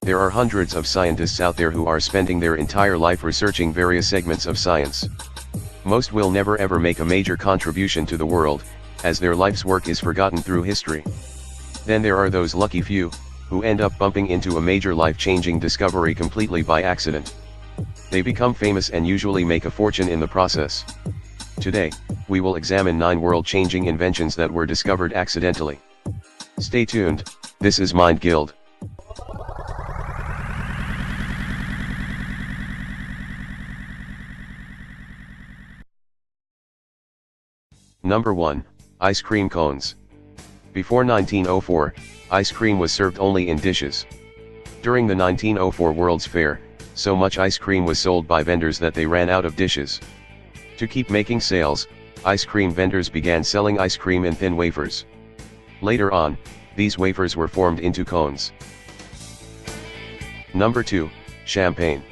There are hundreds of scientists out there who are spending their entire life researching various segments of science. Most will never ever make a major contribution to the world, as their life's work is forgotten through history. Then there are those lucky few, who end up bumping into a major life-changing discovery completely by accident. They become famous and usually make a fortune in the process. Today, we will examine 9 world-changing inventions that were discovered accidentally. Stay tuned, this is Mind Guild. Number 1, Ice cream cones. Before 1904, ice cream was served only in dishes. During the 1904 World's Fair, so much ice cream was sold by vendors that they ran out of dishes. To keep making sales, ice cream vendors began selling ice cream in thin wafers. Later on, these wafers were formed into cones. Number 2, champagne.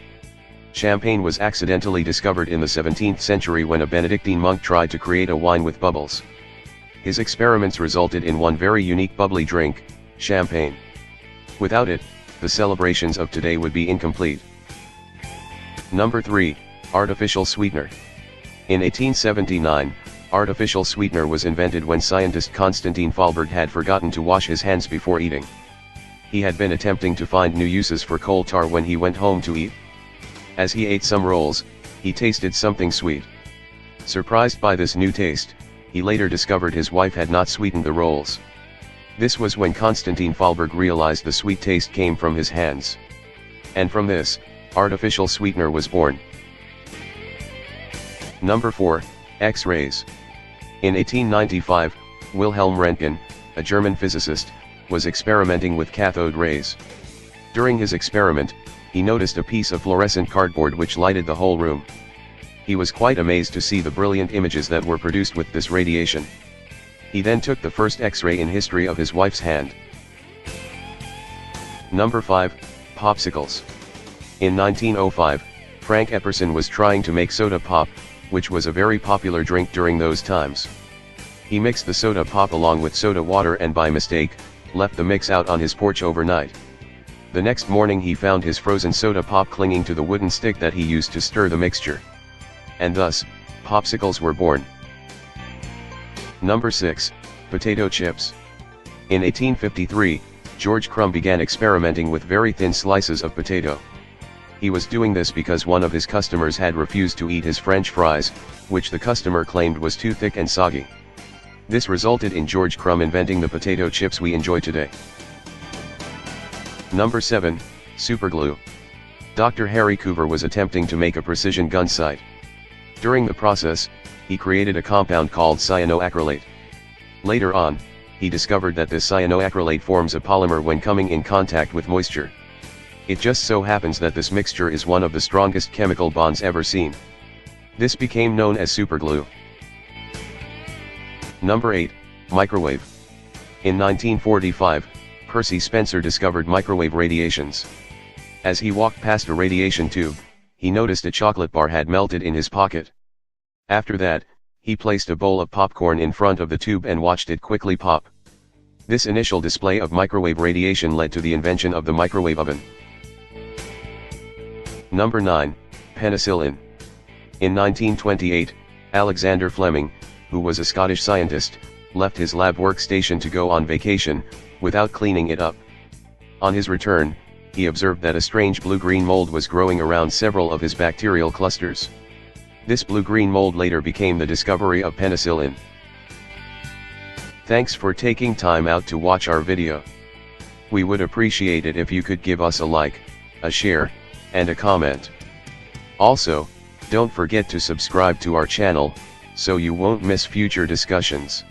Champagne was accidentally discovered in the 17th century when a Benedictine monk tried to create a wine with bubbles. His experiments resulted in one very unique bubbly drink, champagne. Without it, the celebrations of today would be incomplete. Number 3, artificial sweetener. In 1879, artificial sweetener was invented when scientist Konstantin Fahlberg had forgotten to wash his hands before eating. He had been attempting to find new uses for coal tar when he went home to eat. As he ate some rolls, he tasted something sweet. Surprised by this new taste, he later discovered his wife had not sweetened the rolls. This was when Konstantin Fahlberg realized the sweet taste came from his hands. And from this, artificial sweetener was born. Number 4, X-rays. In 1895, Wilhelm Röntgen, a German physicist, was experimenting with cathode rays. During his experiment, he noticed a piece of fluorescent cardboard which lighted the whole room. He was quite amazed to see the brilliant images that were produced with this radiation. He then took the first X-ray in history of his wife's hand. Number 5, popsicles. In 1905, Frank Epperson was trying to make soda pop, which was a very popular drink during those times. He mixed the soda pop along with soda water and by mistake, left the mix out on his porch overnight. The next morning he found his frozen soda pop clinging to the wooden stick that he used to stir the mixture. And thus, popsicles were born. Number 6, potato chips. In 1853, George Crumb began experimenting with very thin slices of potato. He was doing this because one of his customers had refused to eat his French fries, which the customer claimed was too thick and soggy. This resulted in George Crumb inventing the potato chips we enjoy today. Number 7, superglue. Dr. Harry Coover was attempting to make a precision gun sight. During the process, he created a compound called cyanoacrylate. Later on, he discovered that this cyanoacrylate forms a polymer when coming in contact with moisture. It just so happens that this mixture is one of the strongest chemical bonds ever seen. This became known as superglue. Number 8, microwave. In 1945, Percy Spencer discovered microwave radiations. As he walked past a radiation tube, he noticed a chocolate bar had melted in his pocket. After that, he placed a bowl of popcorn in front of the tube and watched it quickly pop. This initial display of microwave radiation led to the invention of the microwave oven. Number 9, penicillin. In 1928, Alexander Fleming, who was a Scottish scientist, left his lab workstation to go on vacation, without cleaning it up. On his return, he observed that a strange blue-green mold was growing around several of his bacterial clusters. This blue-green mold later became the discovery of penicillin. Thanks for taking time out to watch our video. We would appreciate it if you could give us a like, a share, and a comment. Also, don't forget to subscribe to our channel, so you won't miss future discussions.